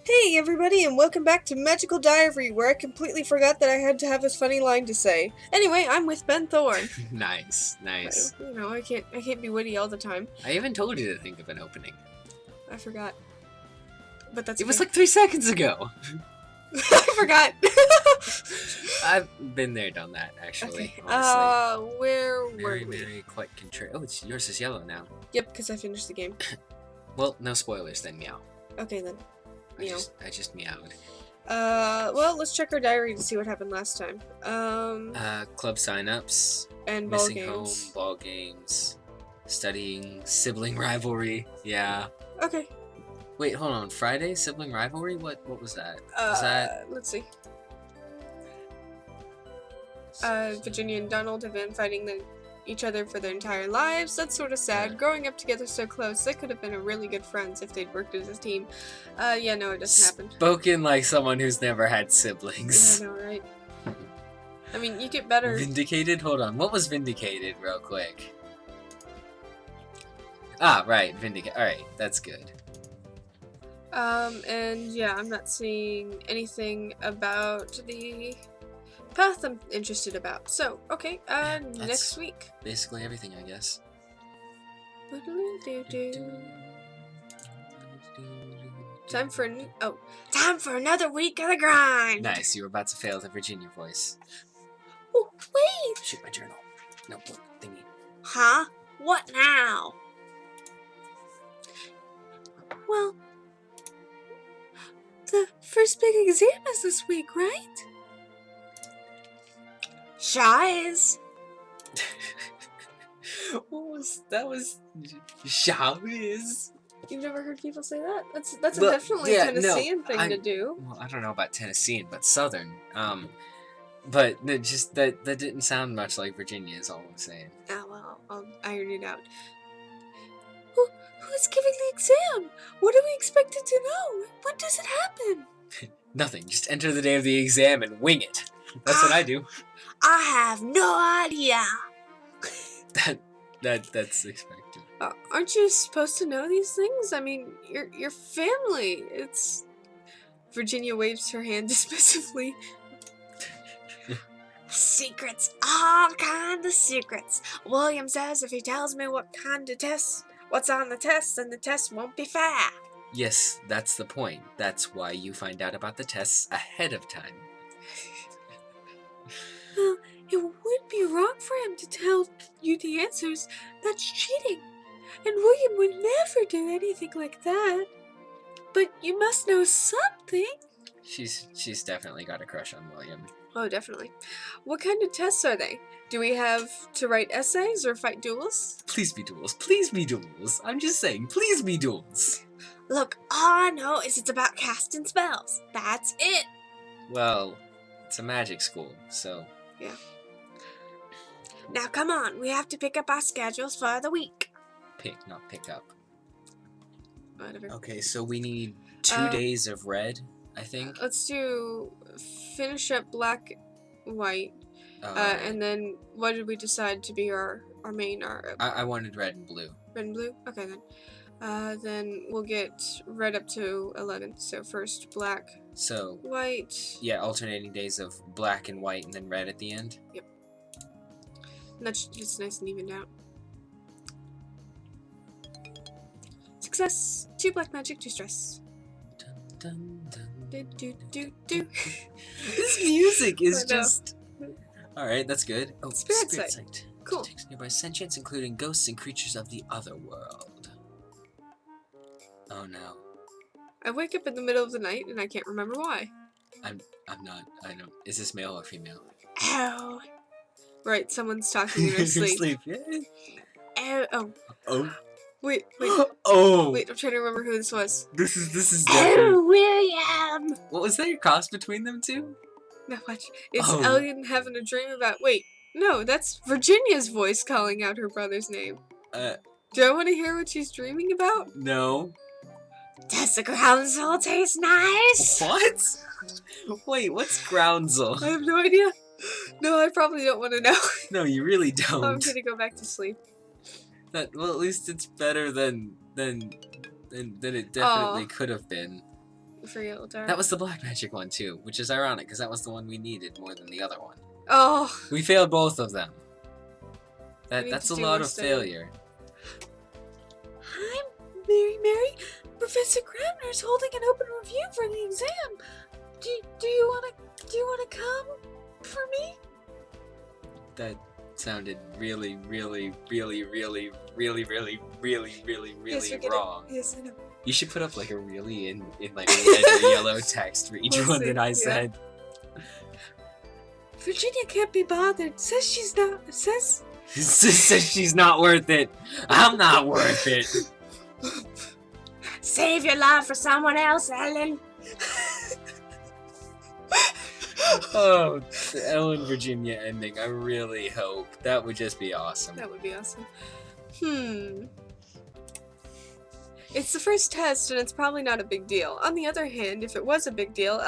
Hey everybody, and welcome back to Magical Diary, where I completely forgot that I had to have a funny line to say. Anyway, I'm with Ben Thorne. Nice. You know, I can't be witty all the time. I even told you to think of an opening. I forgot. But that's It was like 3 seconds ago. I forgot. I've been there, done that, actually. Okay. Honestly. Where were Very, we? very quite contrary. Oh, yours is yellow now. Yep, because I finished the game. Well, no spoilers then, meow. Okay then. Meow. I just meowed. Well, let's check our diary to see what happened last time. Club signups. And ball Missing games. home, ball games. Studying, sibling rivalry. Yeah. Okay. Wait, hold on. Friday, sibling rivalry? What was that? Was that... Let's see. Virginia and Donald have been fighting each other for their entire lives. That's sort of sad. Growing up together so close, they could have been really good friends if they'd worked as a team. Yeah, no, it doesn't happen. Spoken like someone who's never had siblings. Yeah, I know, right? I mean, you get better. Vindicated? Hold on. What was vindicated, real quick? Ah, right. Vindicate. Alright, that's good. And yeah, I'm not seeing anything about the path I'm interested about. So, okay, next week. Basically everything, I guess. Time for another week of the grind! Nice, you were about to fail the Virginia voice. Oh, wait! Shit, my journal. Notebook thingy. Huh? What now? Well, the first big exam is this week, right? Sure is. That was showers. You've never heard people say that? That's definitely a Tennessean thing to do. Well, I don't know about Tennessean, but Southern. But that didn't sound much like Virginia. Is all I'm saying. Ah, well, I'll iron it out. Who's giving the exam? What are we expected to know? When does it happen? Nothing. Just enter the day of the exam and wing it. That's what I do. I have no idea. That's expected. Aren't you supposed to know these things? I mean, your family. It's... Virginia waves her hand dismissively. Secrets, all kind of secrets. William says if he tells me what's on the test, then the test won't be fair. Yes, that's the point. That's why you find out about the tests ahead of time. Well, it would be wrong for him to tell you the answers. That's cheating. And William would never do anything like that. But you must know something. She's definitely got a crush on William. Oh, definitely. What kind of tests are they? Do we have to write essays or fight duels? Please be duels. Please be duels. I'm just saying, please be duels. Look, all I know is it's about casting spells. That's it. Well, it's a magic school, so... Yeah. Now come on, we have to pick up our schedules for the week. Not pick up. Whatever. Okay, so we need 2 days of red, I think. Let's finish up black, white, and then what did we decide to be our main? I wanted red and blue. Red and blue? Okay then we'll get red up to 11. So first black, so white. Yeah, alternating days of black and white and then red at the end. Yep. And that's just nice and evened out. Success! 2 black magic, 2 stress. Dun, dun, dun. Do. This music is just... Alright, that's good. Oh, Spirit Sight. Cool. Detects nearby sentience, including ghosts and creatures of the other world. Oh no. I wake up in the middle of the night and I can't remember why. I'm not. I don't. Is this male or female? Ow. Right, someone's talking in their sleep. Yeah. Oh. Oh. Wait. Oh. Wait, I'm trying to remember who this was. This is definitely... Oh, William! What was that, your cross between them two? Not much. It's Elliot having a dream about... Wait, no, that's Virginia's voice calling out her brother's name. Do I want to hear what she's dreaming about? No. Does the groundsel taste nice? What? Wait, what's groundsel? I have no idea. No, I probably don't want to know. No, you really don't. I'm gonna go back to sleep. Well, at least it's better than it definitely could have been. for Yellow Dark. That was the black magic one too, which is ironic because that was the one we needed more than the other one. Oh. We failed both of them. We need That's to a do lot more of studying. failure. Hi, Mary. Professor Grabner's holding an open review for the exam. Do you wanna come for me? That sounded really Yes, we're wrong. Yes, I know. You should put up like a really in like red or yellow text for each We'll one see, that I yeah. said. Virginia can't be bothered. Says she's not. Says Says she's not worth it. I'm not worth it. save your love for someone else, Ellen. Oh, the Ellen Virginia ending. I really hope that would just be awesome. That would be awesome. It's the first test, and it's probably not a big deal. On the other hand, if it was a big deal,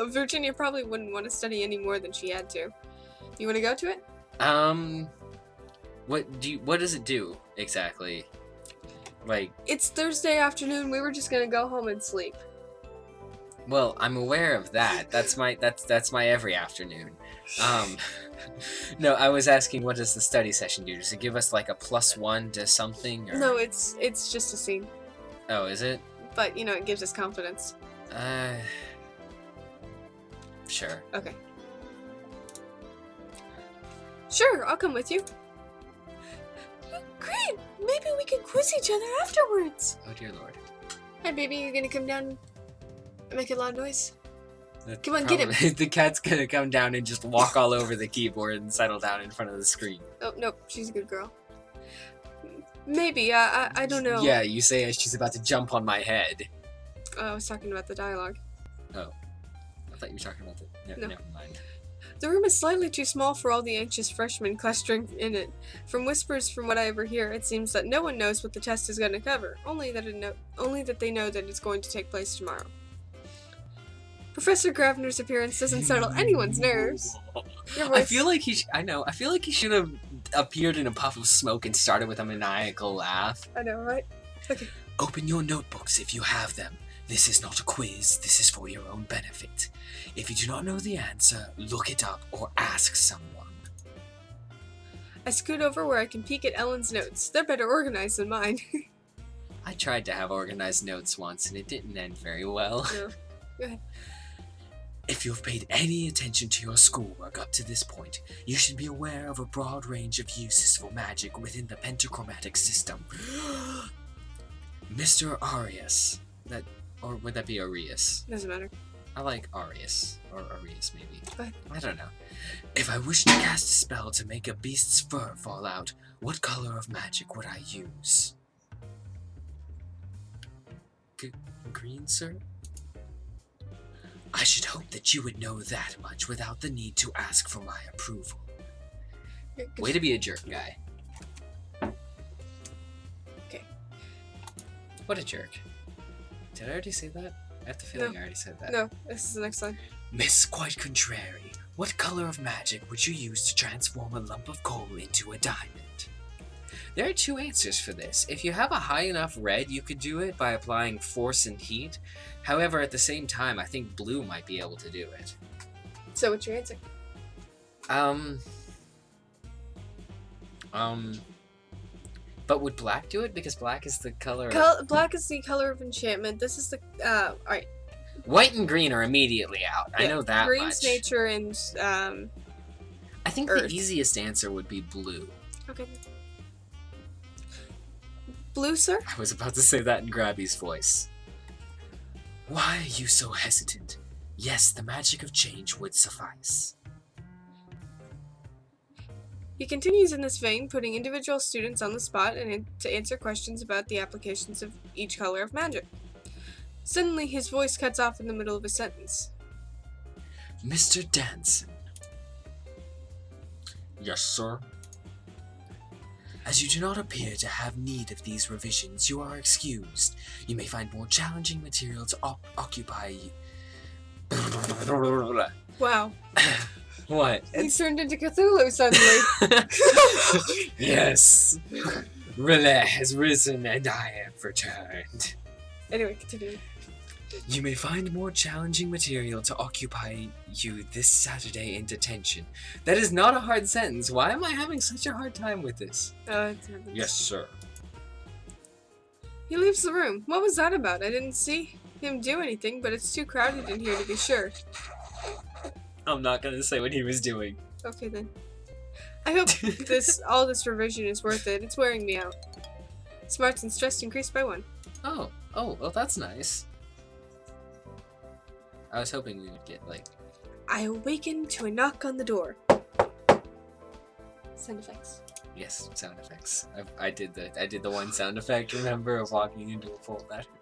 Virginia probably wouldn't want to study any more than she had to. You want to go to it? What does it do exactly? Like, It's Thursday afternoon. We were just gonna go home and sleep. well, I'm aware of that. That's my every afternoon. No, I was asking, what does the study session do? Does it give us like a +1 to something? Or... No, it's just a scene. Oh, is it? But it gives us confidence. Sure. Okay. Sure, I'll come with you. Great! Maybe we can quiz each other afterwards. Oh dear lord. Hey, baby, you gonna come down and make a loud noise? That's Come on, get him. The cat's gonna come down and just walk all over the keyboard and settle down in front of the screen. Oh, nope, she's a good girl. Maybe, I don't know. Yeah, you say as she's about to jump on my head. I was talking about the dialogue. Oh. I thought you were talking about the... No. Never mind. The room is slightly too small for all the anxious freshmen clustering in it. From whispers from what I overhear, it seems that no one knows what the test is going to cover, only that they know that it's going to take place tomorrow. Professor Grabner's appearance doesn't settle anyone's nerves. Your voice... I feel like he should have appeared in a puff of smoke and started with a maniacal laugh. I know, right? Okay. Open your notebooks if you have them. This is not a quiz, this is for your own benefit. If you do not know the answer, look it up or ask someone. I scoot over where I can peek at Ellen's notes. They're better organized than mine. I tried to have organized notes once and it didn't end very well. No. Go ahead. If you have paid any attention to your schoolwork up to this point, you should be aware of a broad range of uses for magic within the pentachromatic system. Mr. Arias. Or would that be Arias? Doesn't matter. I like Arias. Or Arias, maybe. What? I don't know. If I wish to cast a spell to make a beast's fur fall out, what color of magic would I use? Green, sir? I should hope that you would know that much without the need to ask for my approval. Way to be a jerk, guy. Okay. What a jerk. Did I already say that? I have the feeling I already said that. No, this is the next line. Miss Quite Contrary, what color of magic would you use to transform a lump of coal into a diamond? There are two answers for this. If you have a high enough red, you could do it by applying force and heat. However, at the same time, I think blue might be able to do it. So what's your answer? But would black do it? Because black is the color of... Black is the color of enchantment. This is the, alright. White and green are immediately out. Yeah, I know that green's much. nature and, I think earth. The easiest answer would be blue. Okay. Blue, sir? I was about to say that in Grabby's voice. Why are you so hesitant? Yes, the magic of change would suffice. He continues in this vein, putting individual students on the spot and to answer questions about the applications of each color of magic. Suddenly, his voice cuts off in the middle of a sentence. Mr. Danson. Yes, sir. As you do not appear to have need of these revisions, you are excused. You may find more challenging material to occupy you. Wow. What? He turned into Cthulhu suddenly. Yes. Relay has risen and I have returned. Anyway, continue. You may find more challenging material to occupy you this Saturday in detention. That is not a hard sentence. Why am I having such a hard time with this? Yes, sir. He leaves the room. What was that about? I didn't see him do anything, but it's too crowded in here to be sure. I'm not gonna say what he was doing. Okay then. I hope all this revision is worth it. It's wearing me out. Smarts and stress increased by 1. Oh, well, that's nice. I was hoping we would get, like... I awakened to a knock on the door. Sound effects. Yes, sound effects. I did the one sound effect, remember, of walking into a full battery.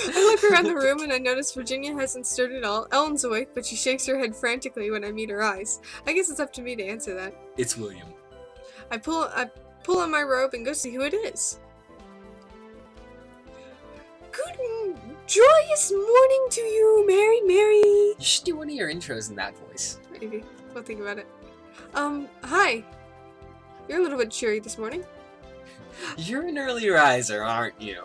I look around the room and I notice Virginia hasn't stirred at all. Ellen's awake, but she shakes her head frantically when I meet her eyes. I guess it's up to me to answer that. It's William. I pull on my robe and go see who it is. Good joyous morning to you, Mary. You should do one of your intros in that voice. Maybe. We'll think about it. Hi. You're a little bit cheery this morning. You're an early riser, aren't you?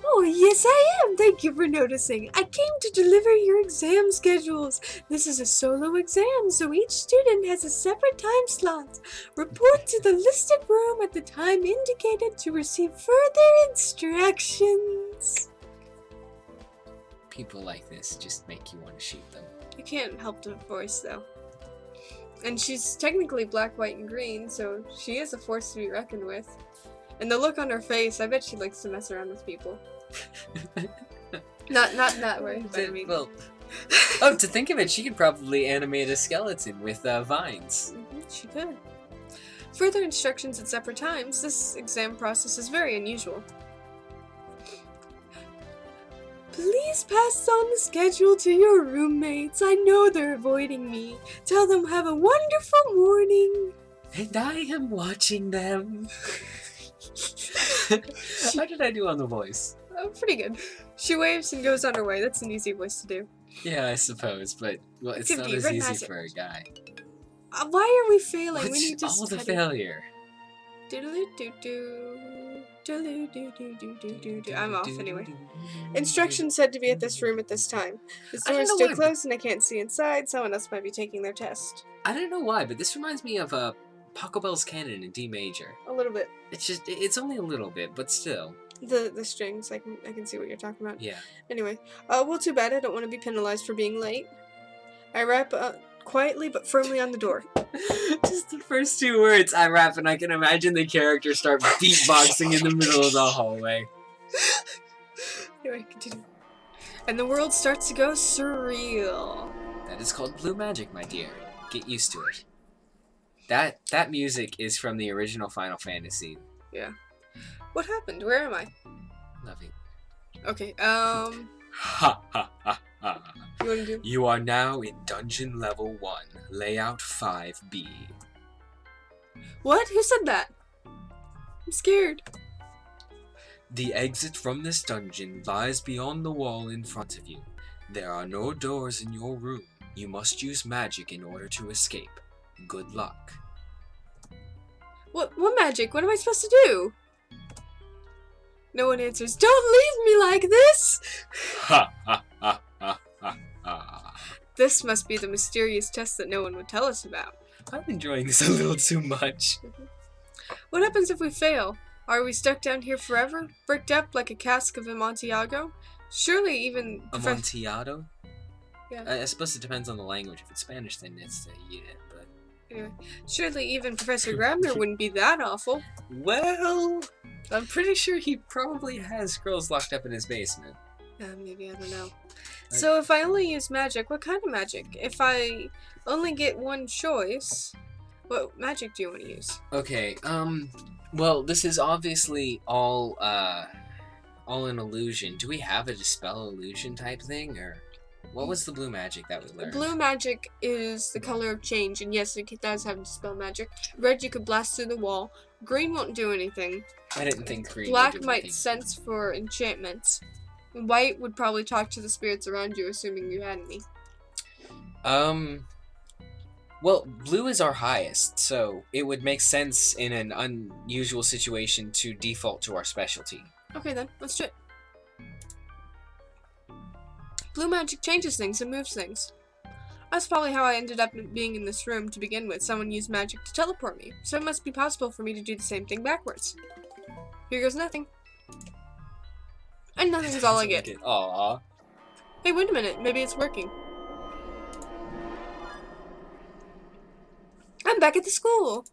Oh, yes I am. Thank you for noticing. I came to deliver your exam schedules. This is a solo exam, so each student has a separate time slot. Report to the listed room at the time indicated to receive further instructions. People like this just make you want to shoot them. You can't help the voice, though. And she's technically black, white, and green, so she is a force to be reckoned with. And the look on her face, I bet she likes to mess around with people. Not in that way, but I mean... Well, oh, to think of it, she could probably animate a skeleton with vines. She could. Further instructions at separate times. This exam process is very unusual. Please pass on the schedule to your roommates. I know they're avoiding me. Tell them have a wonderful morning. And I am watching them. How did I do on the voice? Oh, pretty good. She waves and goes on her way. That's an easy voice to do. Yeah, I suppose, but well, it's not as easy for a guy. Why are we failing? What's We need to all the failure? I'm off anyway. Instructions said to be at this room at this time. The door is still closed and I can't see inside. Someone else might be taking their test. I don't know why, but this reminds me of Pachelbel's Canon in D major. A little bit. It's only a little bit, but still. The strings, I can see what you're talking about. Yeah. Anyway, well, too bad. I don't want to be penalized for being late. I rap quietly but firmly on the door. Just the first 2 words, I rap, and I can imagine the character start beatboxing in the middle of the hallway. Anyway, continue. And the world starts to go surreal. That is called blue magic, my dear. Get used to it. That music is from the original Final Fantasy. Yeah. What happened? Where am I? Lovely. Okay, Ha ha ha ha. You wanna do? You are now in dungeon level 1, layout 5B. What? Who said that? I'm scared. The exit from this dungeon lies beyond the wall in front of you. There are no doors in your room. You must use magic in order to escape. Good luck. What magic? What am I supposed to do? No one answers. Don't leave me like this! Ha ha ha ha ha ha. This must be the mysterious test that no one would tell us about. I'm enjoying this a little too much. What happens if we fail? Are we stuck down here forever? Bricked up like a cask of Amontillado? Surely even... Amontillado? Yeah. I suppose it depends on the language. If it's Spanish, then it's yeah, but... Anyway, surely even Professor Grabner wouldn't be that awful. Well, I'm pretty sure he probably has squirrels locked up in his basement. Maybe, I don't know. So if I only use magic, what kind of magic? If I only get one choice, what magic do you want to use? Okay, well, this is obviously all an illusion. Do we have a dispel illusion type thing, or what was the blue magic that we learned? Blue magic is the color of change, and yes, it does have dispel magic. Red, you could blast through the wall. Green won't do anything. I didn't think green Black would do might anything. sense for enchantments. White would probably talk to the spirits around you, assuming you had any. Well, blue is our highest, so it would make sense in an unusual situation to default to our specialty. Okay then, let's do it. Blue magic changes things and moves things. That's probably how I ended up being in this room to begin with. Someone used magic to teleport me, so it must be possible for me to do the same thing backwards. Here goes nothing. And nothing's all I get. Aww. Hey, wait a minute, maybe it's working. I'm back at the school!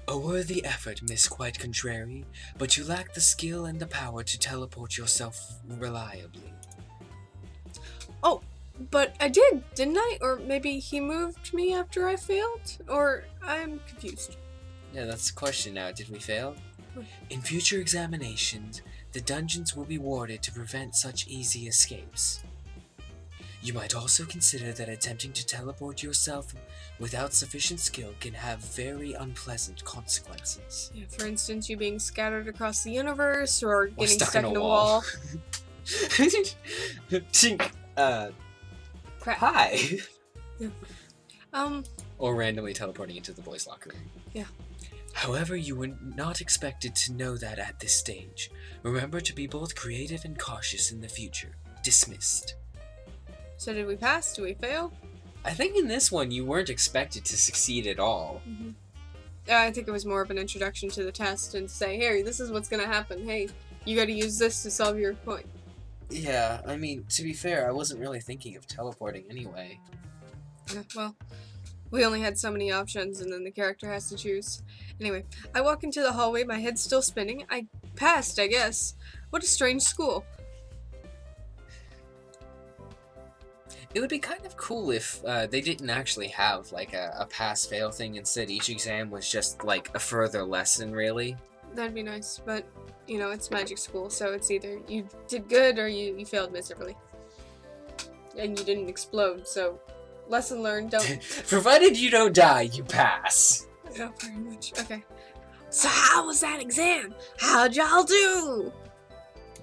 A worthy effort, Miss Quite Contrary, but you lack the skill and the power to teleport yourself reliably. Oh, but I did, didn't I? Or maybe he moved me after I failed? Or I'm confused. Yeah, that's the question now. Did we fail? In future examinations, the dungeons will be warded to prevent such easy escapes. You might also consider that attempting to teleport yourself without sufficient skill can have very unpleasant consequences. Yeah, for instance, you being scattered across the universe, or getting stuck in a a wall. Crap. Hi! Yeah. Or randomly teleporting into the boys' locker room. Yeah. However, you were not expected to know that at this stage. Remember to be both creative and cautious in the future. Dismissed. So did we pass? Do we fail? I think in this one you weren't expected to succeed at all. Mm-hmm. Yeah, I think it was more of an introduction to the test and say, hey, this is what's gonna happen. Hey, you gotta use this to solve your point. Yeah, I mean, to be fair, I wasn't really thinking of teleporting anyway. Yeah, well, we only had so many options, and then the character has to choose. Anyway, I walk into the hallway, my head's still spinning. I passed, I guess. What a strange school. It would be kind of cool if they didn't actually have, like, a pass-fail thing. Instead, each exam was just, like, a further lesson, really. That'd be nice, but, you know, it's magic school, so it's either you did good or you failed miserably. And you didn't explode, so lesson learned, don't... Provided you don't die, you pass. Yeah, pretty much. Okay. So how was that exam? How'd y'all do?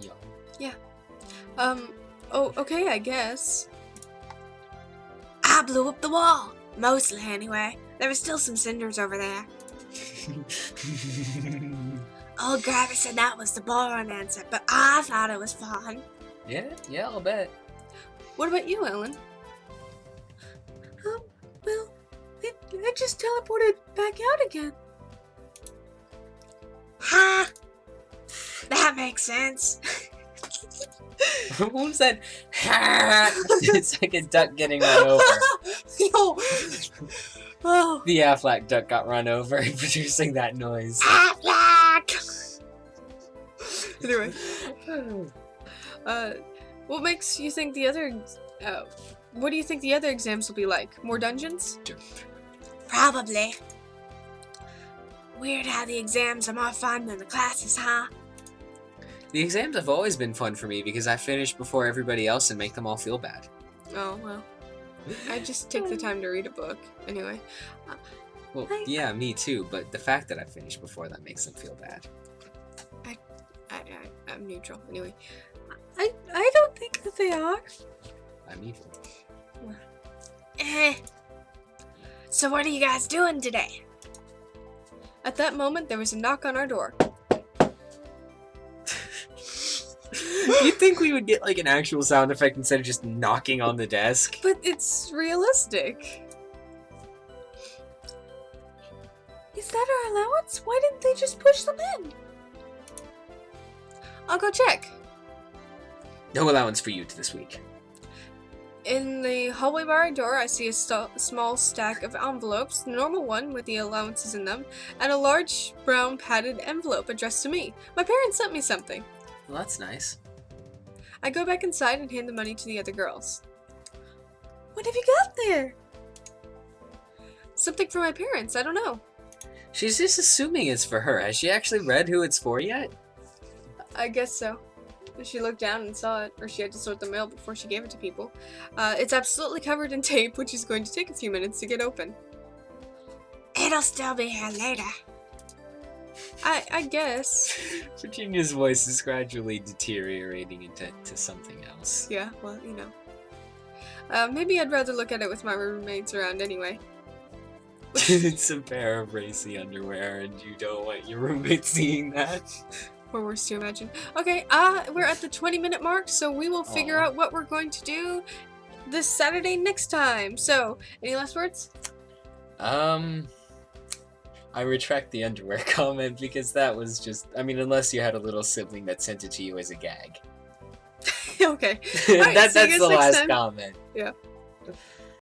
Yo. Yeah. Oh, okay, I guess. I blew up the wall. Mostly, anyway. There were still some cinders over there. Old Gravy said that was the boring answer, but I thought it was fun. Yeah, I'll bet. What about you, Ellen? Well, I just teleported back out again. Ha! That makes sense. What was that? It's like a duck getting run over. Yo! Oh. The Aflac duck got run over, producing that noise. Aflac! Anyway. What makes you think the other... what do you think the other exams will be like? More dungeons? Sure. Probably. Weird how the exams are more fun than the classes, huh? The exams have always been fun for me because I finish before everybody else and make them all feel bad. Oh, well. I just take the time to read a book. Anyway. Well, yeah, me too, but the fact that I finish before that makes them feel bad. I'm neutral. Anyway. I don't think that they are. I'm evil. So what are you guys doing today? At that moment, there was a knock on our door. You'd think we would get like an actual sound effect instead of just knocking on the desk. But it's realistic. Is that our allowance? Why didn't they just push them in? I'll go check. No allowance for you this week. In the hallway by our door, I see a small stack of envelopes, the normal one with the allowances in them, and a large brown padded envelope addressed to me. My parents sent me something. Well, that's nice. I go back inside and hand the money to the other girls. What have you got there? Something for my parents, I don't know. She's just assuming it's for her. Has she actually read who it's for yet? I guess so. She looked down and saw it, or she had to sort the mail before she gave it to people. It's absolutely covered in tape, which is going to take a few minutes to get open. It'll still be here later. I guess. Virginia's voice is gradually deteriorating into something else. Yeah, well, you know. Maybe I'd rather look at it with my roommates around anyway. It's a pair of racy underwear, and you don't want your roommate seeing that. Or worse to imagine. Okay, we're at the 20-minute mark, so we will figure Aw. out what we're going to do this Saturday next time. So, any last words? I retract the underwear comment because that was just, I mean, unless you had a little sibling that sent it to you as a gag. Okay. Alright, That's see you guys the next last time. comment. Yeah.